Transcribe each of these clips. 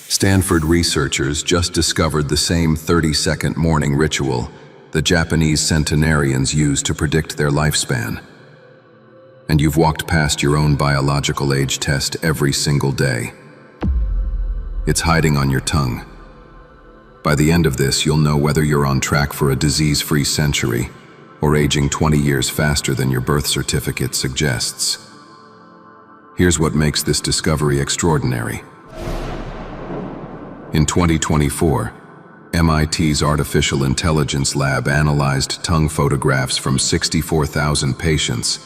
Stanford researchers just discovered the same 30-second morning ritual the Japanese centenarians used to predict their lifespan. And you've walked past your own biological age test every single day. It's hiding on your tongue. By the end of this, you'll know whether you're on track for a disease-free century or aging 20 years faster than your birth certificate suggests. Here's what makes this discovery extraordinary. In 2024, MIT's Artificial Intelligence Lab analyzed tongue photographs from 64,000 patients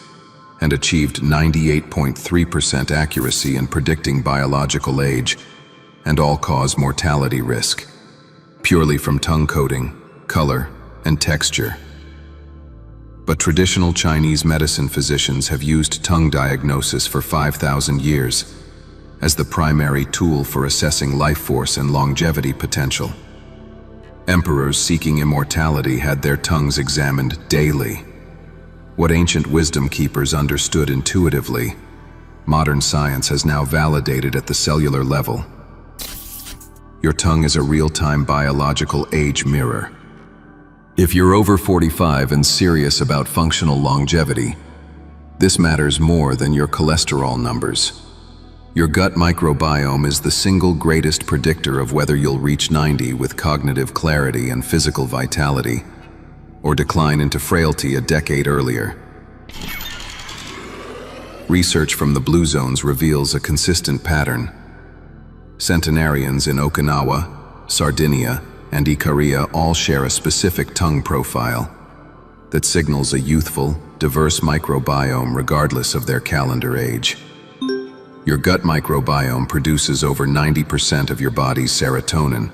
and achieved 98.3% accuracy in predicting biological age and all-cause mortality risk, purely from tongue coating, color, and texture. But traditional Chinese medicine physicians have used tongue diagnosis for 5,000 years as the primary tool for assessing life force and longevity potential. Emperors seeking immortality had their tongues examined daily. What ancient wisdom keepers understood intuitively, modern science has now validated at the cellular level. Your tongue is a real-time biological age mirror. If you're over 45 and serious about functional longevity, this matters more than your cholesterol numbers. Your gut microbiome is the single greatest predictor of whether you'll reach 90 with cognitive clarity and physical vitality, or decline into frailty a decade earlier. Research from the Blue Zones reveals a consistent pattern. Centenarians in Okinawa, Sardinia, and Ikaria all share a specific tongue profile that signals a youthful, diverse microbiome regardless of their calendar age. Your gut microbiome produces over 90% of your body's serotonin,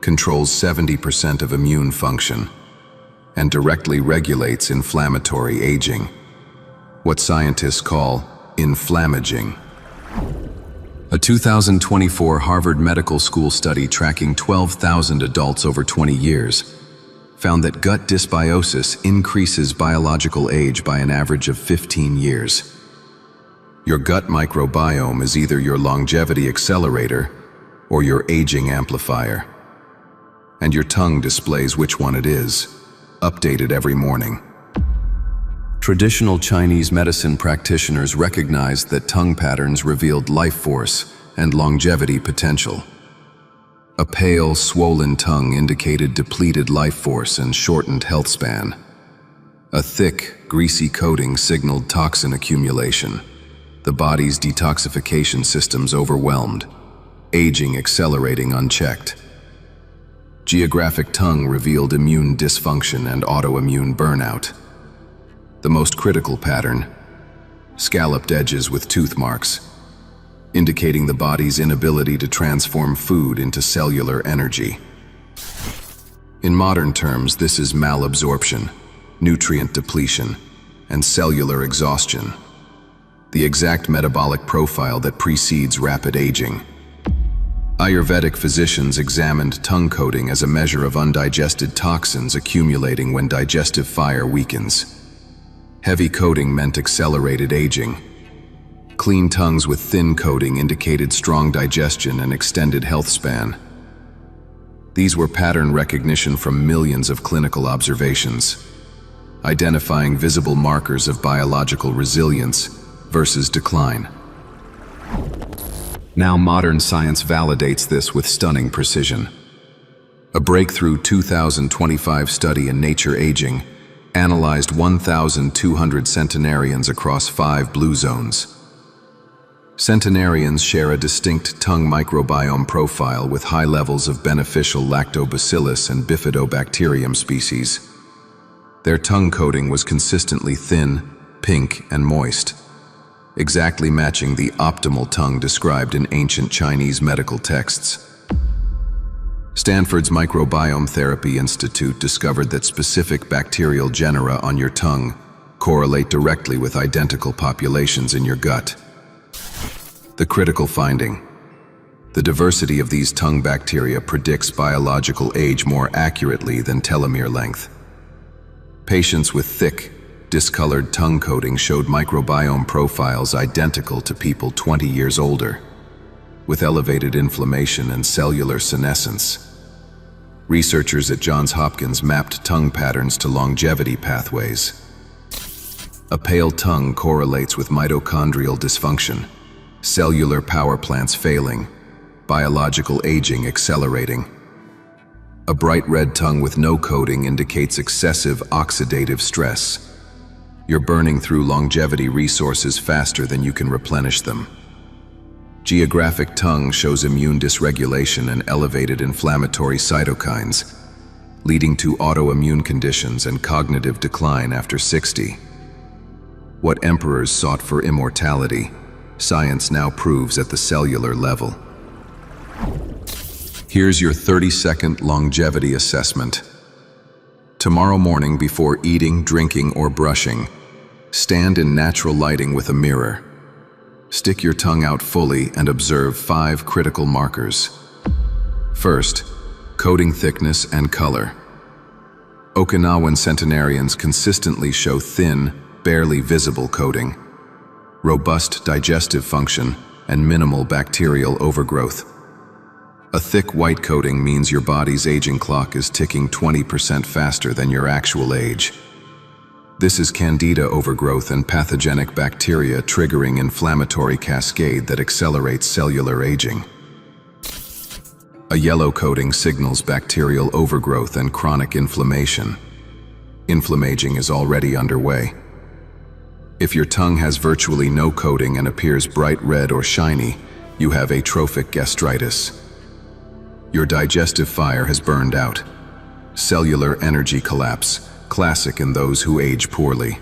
controls 70% of immune function, and directly regulates inflammatory aging, what scientists call inflammaging. A 2024 Harvard Medical School study tracking 12,000 adults over 20 years found that gut dysbiosis increases biological age by an average of 15 years. Your gut microbiome is either your longevity accelerator or your aging amplifier. And your tongue displays which one it is, updated every morning. Traditional Chinese medicine practitioners recognized that tongue patterns revealed life force and longevity potential. A pale, swollen tongue indicated depleted life force and shortened health span. A thick, greasy coating signaled toxin accumulation. The body's detoxification systems overwhelmed, aging accelerating unchecked. Geographic tongue revealed immune dysfunction and autoimmune burnout. The most critical pattern, scalloped edges with tooth marks, indicating the body's inability to transform food into cellular energy. In modern terms, this is malabsorption, nutrient depletion, and cellular exhaustion, the exact metabolic profile that precedes rapid aging. Ayurvedic physicians examined tongue coating as a measure of undigested toxins accumulating when digestive fire weakens. Heavy coating meant accelerated aging. Clean tongues with thin coating indicated strong digestion and extended health span. These were pattern recognition from millions of clinical observations, identifying visible markers of biological resilience versus decline. Now modern science validates this with stunning precision. A breakthrough 2025 study in Nature Aging analyzed 1,200 centenarians across 5 blue zones. Centenarians share a distinct tongue microbiome profile with high levels of beneficial lactobacillus and bifidobacterium species. Their tongue coating was consistently thin, pink, and moist, exactly matching the optimal tongue described in ancient Chinese medical texts. Stanford's Microbiome Therapy Institute discovered that specific bacterial genera on your tongue correlate directly with identical populations in your gut. The critical finding: the diversity of these tongue bacteria predicts biological age more accurately than telomere length. Patients with thick, discolored tongue coating showed microbiome profiles identical to people 20 years older. with elevated inflammation and cellular senescence. Researchers at Johns Hopkins mapped tongue patterns to longevity pathways. A pale tongue correlates with mitochondrial dysfunction, cellular power plants failing, biological aging accelerating. A bright red tongue with no coating indicates excessive oxidative stress. You're burning through longevity resources faster than you can replenish them. Geographic tongue shows immune dysregulation and elevated inflammatory cytokines, leading to autoimmune conditions and cognitive decline after 60. What emperors sought for immortality, science now proves at the cellular level. Here's your 30-second longevity assessment. Tomorrow morning before eating, drinking, or brushing, stand in natural lighting with a mirror. Stick your tongue out fully and observe 5 critical markers. First, coating thickness and color. Okinawan centenarians consistently show thin, barely visible coating, robust digestive function, and minimal bacterial overgrowth. A thick white coating means your body's aging clock is ticking 20% faster than your actual age. This is candida overgrowth and pathogenic bacteria triggering inflammatory cascade that accelerates cellular aging. A yellow coating signals bacterial overgrowth and chronic inflammation. Inflammaging is already underway. If your tongue has virtually no coating and appears bright red or shiny, you have atrophic gastritis. Your digestive fire has burned out. Cellular energy collapse, classic in those who age poorly.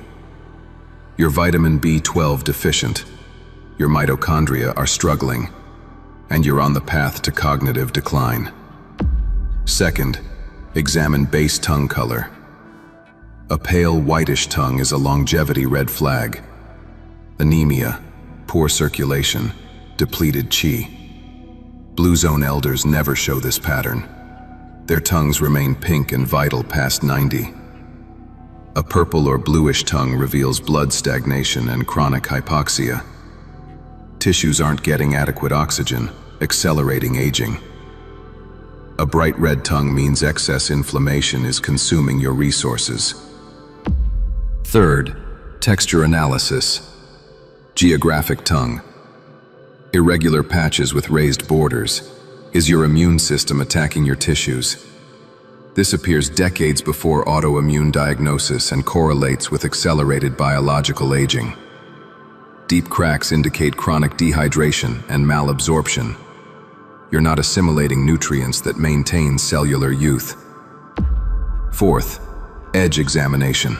You're vitamin B12 deficient. Your mitochondria are struggling, and you're on the path to cognitive decline. Second, examine base tongue color. A pale whitish tongue is a longevity red flag. Anemia, poor circulation, depleted qi. Blue zone elders never show this pattern. Their tongues remain pink and vital past 90. A purple or bluish tongue reveals blood stagnation and chronic hypoxia. Tissues aren't getting adequate oxygen, accelerating aging. A bright red tongue means excess inflammation is consuming your resources. Third, texture analysis. Geographic tongue. Irregular patches with raised borders. Is your immune system attacking your tissues? This appears decades before autoimmune diagnosis and correlates with accelerated biological aging. Deep cracks indicate chronic dehydration and malabsorption. You're not assimilating nutrients that maintain cellular youth. Fourth, edge examination.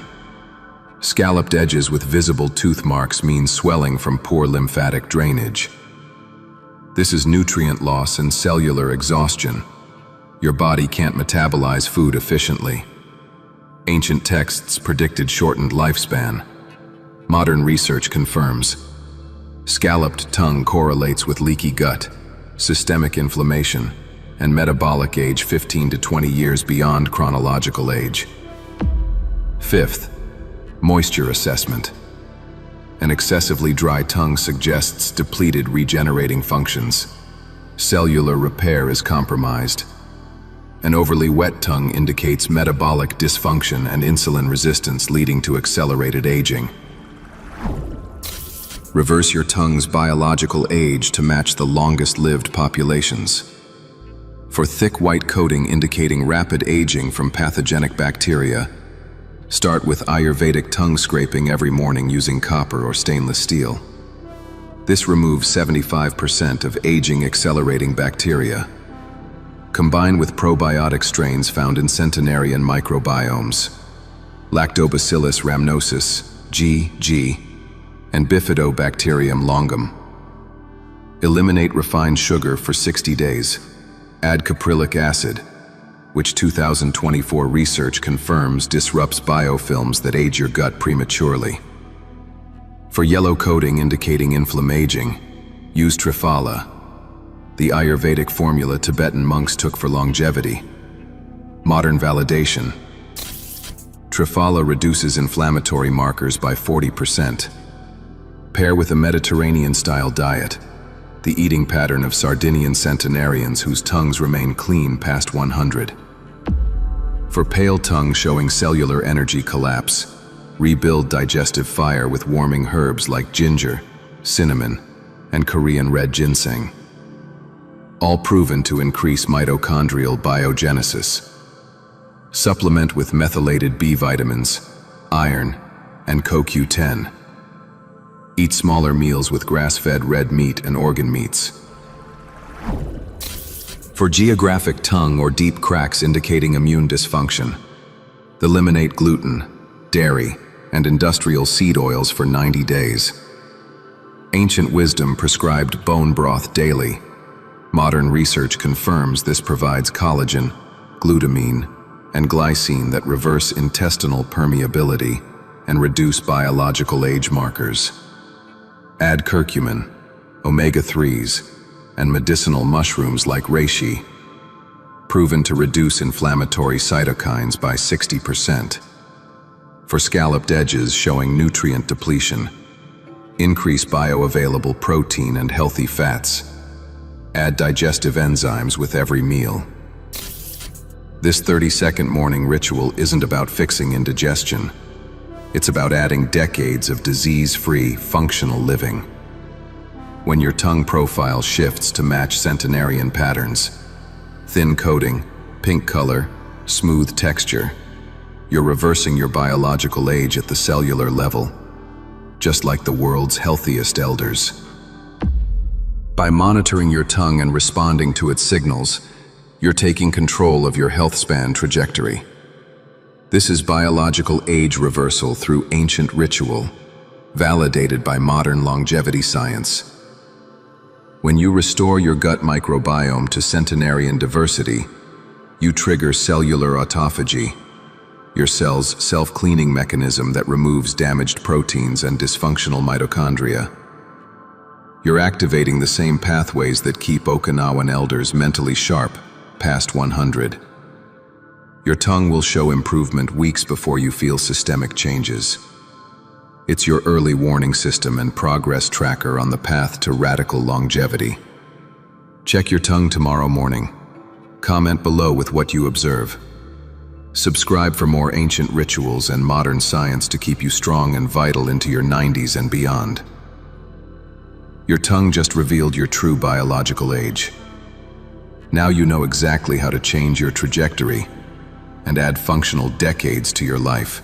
Scalloped edges with visible tooth marks mean swelling from poor lymphatic drainage. This is nutrient loss and cellular exhaustion. Your body can't metabolize food efficiently. Ancient texts predicted shortened lifespan. Modern research confirms. Scalloped tongue correlates with leaky gut, systemic inflammation, and metabolic age 15 to 20 years beyond chronological age. Fifth, moisture assessment. An excessively dry tongue suggests depleted regenerating functions. Cellular repair is compromised. An overly wet tongue indicates metabolic dysfunction and insulin resistance leading to accelerated aging. Reverse your tongue's biological age to match the longest-lived populations. For thick white coating indicating rapid aging from pathogenic bacteria, start with Ayurvedic tongue scraping every morning using copper or stainless steel. This removes 75% of aging-accelerating bacteria. Combine with probiotic strains found in centenarian microbiomes, Lactobacillus rhamnosus, G, and Bifidobacterium longum. Eliminate refined sugar for 60 days. Add caprylic acid, which 2024 research confirms disrupts biofilms that age your gut prematurely. For yellow coating indicating inflammaging, use Triphala, the Ayurvedic formula Tibetan monks took for longevity. Modern validation. Triphala reduces inflammatory markers by 40%. Pair with a Mediterranean-style diet. the eating pattern of Sardinian centenarians whose tongues remain clean past 100. For pale tongue showing cellular energy collapse, rebuild digestive fire with warming herbs like ginger, cinnamon, and Korean red ginseng. All proven to increase mitochondrial biogenesis. Supplement with methylated B vitamins, iron, and CoQ10. Eat smaller meals with grass-fed red meat and organ meats. For geographic tongue or deep cracks indicating immune dysfunction, eliminate gluten, dairy, and industrial seed oils for 90 days. Ancient wisdom prescribed bone broth daily. Modern research confirms this provides collagen, glutamine, and glycine that reverse intestinal permeability and reduce biological age markers. Add curcumin, omega-3s, and medicinal mushrooms like reishi, proven to reduce inflammatory cytokines by 60%. For scalloped edges showing nutrient depletion, increase bioavailable protein and healthy fats. Add digestive enzymes with every meal. This 30-second morning ritual isn't about fixing indigestion. It's about adding decades of disease-free, functional living. When your tongue profile shifts to match centenarian patterns, thin coating, pink color, smooth texture, you're reversing your biological age at the cellular level, just like the world's healthiest elders. By monitoring your tongue and responding to its signals, you're taking control of your health span trajectory. This is biological age reversal through ancient ritual, validated by modern longevity science. When you restore your gut microbiome to centenarian diversity, you trigger cellular autophagy, your cell's self-cleaning mechanism that removes damaged proteins and dysfunctional mitochondria. You're activating the same pathways that keep Okinawan elders mentally sharp past 100. Your tongue will show improvement weeks before you feel systemic changes. It's your early warning system and progress tracker on the path to radical longevity. Check your tongue tomorrow morning. Comment below with what you observe. Subscribe for more ancient rituals and modern science to keep you strong and vital into your 90s and beyond. Your tongue just revealed your true biological age. Now you know exactly how to change your trajectory and add functional decades to your life.